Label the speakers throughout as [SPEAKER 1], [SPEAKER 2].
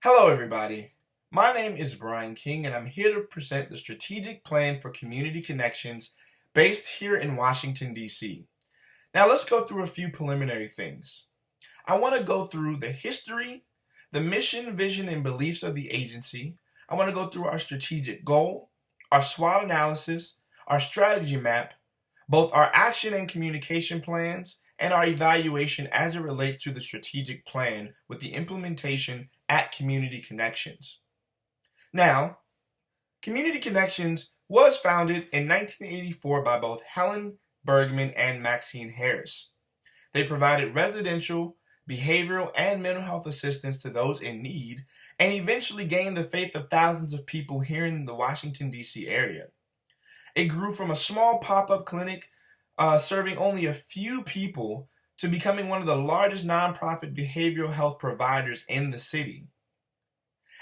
[SPEAKER 1] Hello, everybody. My name is Brian King, and I'm here to present the strategic plan for community connections based here in Washington, D.C. Now, let's go through a few preliminary things. I want to go through the history, the mission, vision, and beliefs of the agency. I want to go through our strategic goal, our SWOT analysis, our strategy map, both our action and communication plans, and our evaluation as it relates to the strategic plan with the implementation at Community Connections. Now, Community Connections was founded in 1984 by both Helen Bergman and Maxine Harris. They provided residential, behavioral, and mental health assistance to those in need and eventually gained the faith of thousands of people here in the Washington, D.C. area. It grew from a small pop-up clinic serving only a few people to becoming one of the largest nonprofit behavioral health providers in the city.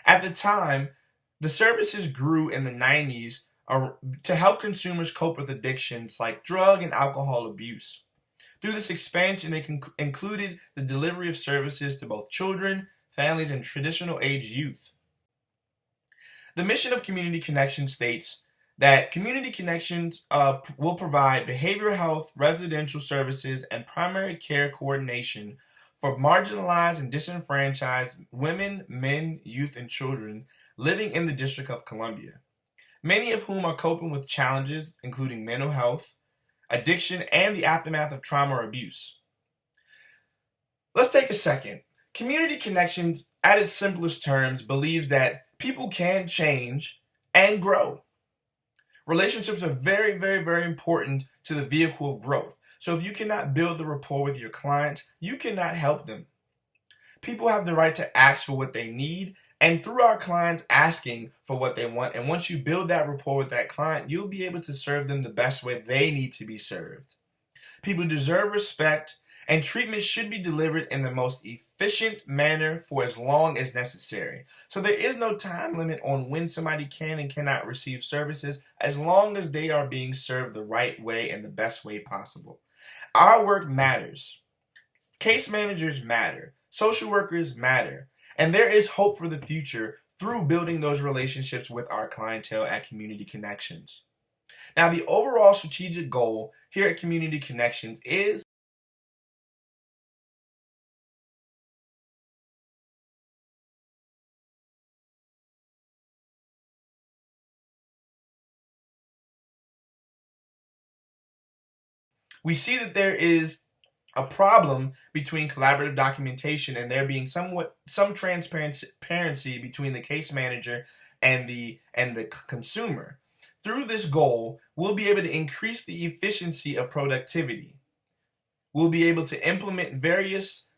[SPEAKER 1] At the time, the services grew in the 90s to help consumers cope with addictions like drug and alcohol abuse. Through this expansion, they included the delivery of services to both children, families, and traditional age youth. The mission of Community Connections states that Community Connections will provide behavioral health, residential services, and primary care coordination for marginalized and disenfranchised women, men, youth, and children living in the District of Columbia, many of whom are coping with challenges including mental health, addiction, and the aftermath of trauma or abuse. Let's take a second. Community Connections, at its simplest terms, believes that people can change and grow. Relationships are very, very, very important to the vehicle of growth. So if you cannot build the rapport with your clients, you cannot help them. People have the right to ask for what they need, and through our clients asking for what they want, and once you build that rapport with that client, you'll be able to serve them the best way they need to be served. People deserve respect, and treatment should be delivered in the most efficient manner for as long as necessary. So there is no time limit on when somebody can and cannot receive services as long as they are being served the right way and the best way possible. Our work matters. Case managers matter. Social workers matter. And there is hope for the future through building those relationships with our clientele at Community Connections. Now, the overall strategic goal here at Community Connections is we see that there is a problem between collaborative documentation and there being some transparency between the case manager and the consumer. Through this goal, we'll be able to increase the efficiency of productivity. We'll be able to implement various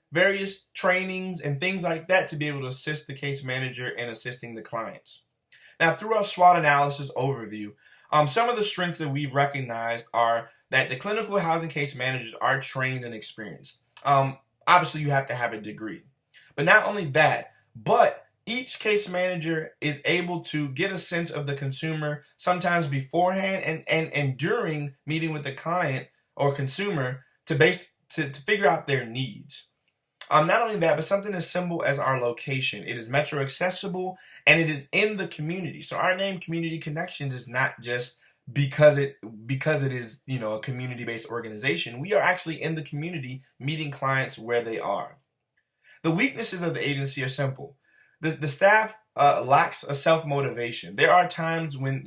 [SPEAKER 1] trainings and things like that to be able to assist the case manager in assisting the clients. Now, through our SWOT analysis overview, some of the strengths that we've recognized are that the clinical housing case managers are trained and experienced. Obviously, you have to have a degree. But not only that, but each case manager is able to get a sense of the consumer sometimes beforehand and during meeting with the client or consumer to figure out their needs. Not only that, but something as simple as our location. It is metro accessible and it is in the community. So our name Community Connections is not just because it is, a community-based organization. We are actually in the community meeting clients where they are. The weaknesses of the agency are simple. The staff lacks a self-motivation. There are times when,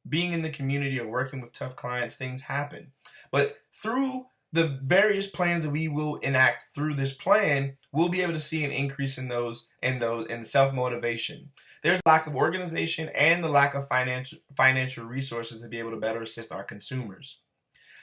[SPEAKER 1] being in the community or working with tough clients, things happen. But through the various plans that we will enact through this plan, we'll be able to see an increase in self-motivation. There's lack of organization and the lack of financial resources to be able to better assist our consumers.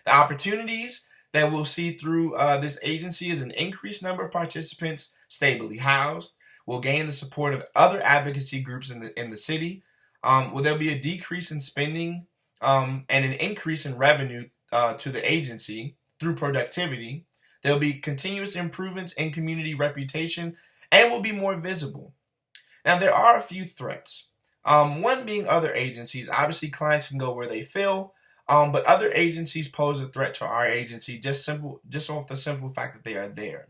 [SPEAKER 1] The opportunities that we'll see through this agency is an increased number of participants stably housed. We'll gain the support of other advocacy groups in the city. There'll be a decrease in spending and an increase in revenue to the agency through productivity. There'll be continuous improvements in community reputation and will be more visible. Now, there are a few threats. One being other agencies. Obviously, clients can go where they feel, but other agencies pose a threat to our agency just off the simple fact that they are there.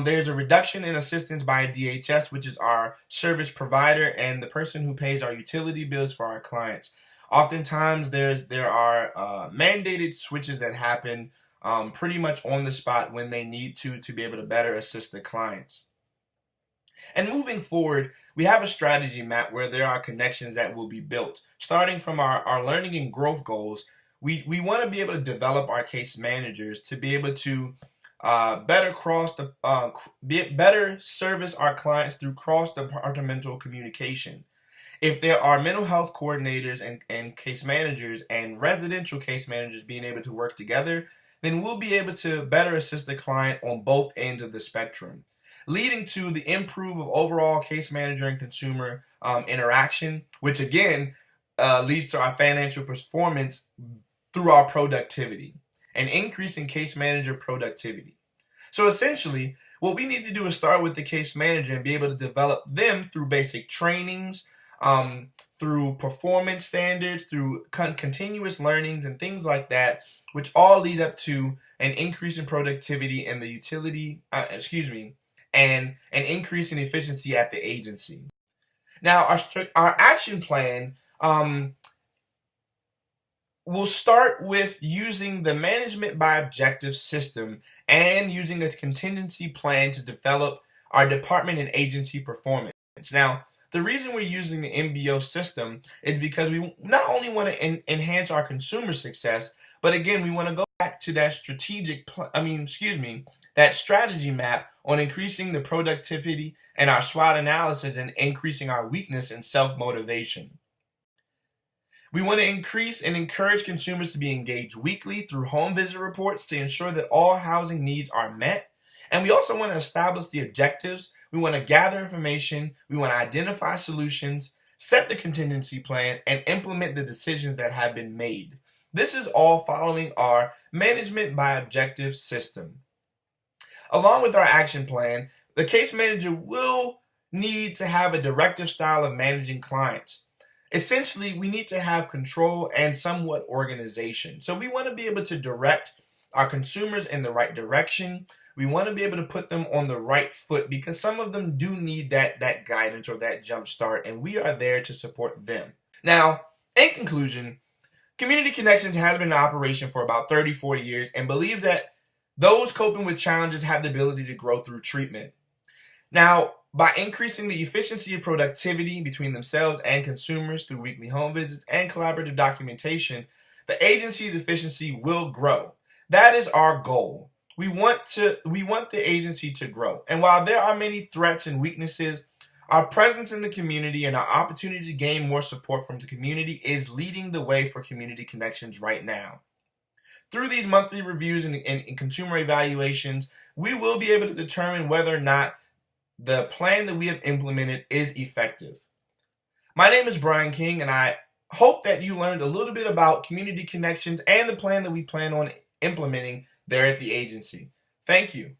[SPEAKER 1] There's a reduction in assistance by DHS, which is our service provider and the person who pays our utility bills for our clients. Oftentimes, there are mandated switches that happen pretty much on the spot when they need to be able to better assist the clients. And moving forward, we have a strategy map where there are connections that will be built. Starting from our learning and growth goals, we want to be able to develop our case managers to be able to better service our clients through cross-departmental communication. If there are mental health coordinators and case managers and residential case managers being able to work together, then we'll be able to better assist the client on both ends of the spectrum, leading to the improve of overall case manager and consumer interaction, which again leads to our financial performance through our productivity, an increase in case manager productivity. So essentially, what we need to do is start with the case manager and be able to develop them through basic trainings, through performance standards, through continuous learnings and things like that, which all lead up to an increase in productivity and the utility, and an increase in efficiency at the agency. Now, our action plan will start with using the management by objective system and using a contingency plan to develop our department and agency performance. Now, the reason we're using the MBO system is because we not only want to enhance our consumer success, but again, we want to go back to that that strategy map on increasing the productivity and our SWOT analysis and increasing our weakness and self-motivation. We want to increase and encourage consumers to be engaged weekly through home visit reports to ensure that all housing needs are met. And we also want to establish the objectives. We want to gather information. We want to identify solutions, set the contingency plan, and implement the decisions that have been made. This is all following our management by objective system. Along with our action plan, the case manager will need to have a directive style of managing clients. Essentially, we need to have control and somewhat organization. So we want to be able to direct our consumers in the right direction. We want to be able to put them on the right foot because some of them do need that guidance or that jump start, and we are there to support them. Now, in conclusion, Community Connections has been in operation for about 34 years and believes that those coping with challenges have the ability to grow through treatment. Now, by increasing the efficiency and productivity between themselves and consumers through weekly home visits and collaborative documentation, the agency's efficiency will grow. That is our goal. We want the agency to grow. And while there are many threats and weaknesses, our presence in the community and our opportunity to gain more support from the community is leading the way for Community Connections right now. Through these monthly reviews and consumer evaluations, we will be able to determine whether or not the plan that we have implemented is effective. My name is Brian King, and I hope that you learned a little bit about Community Connections and the plan that we plan on implementing there at the agency. Thank you.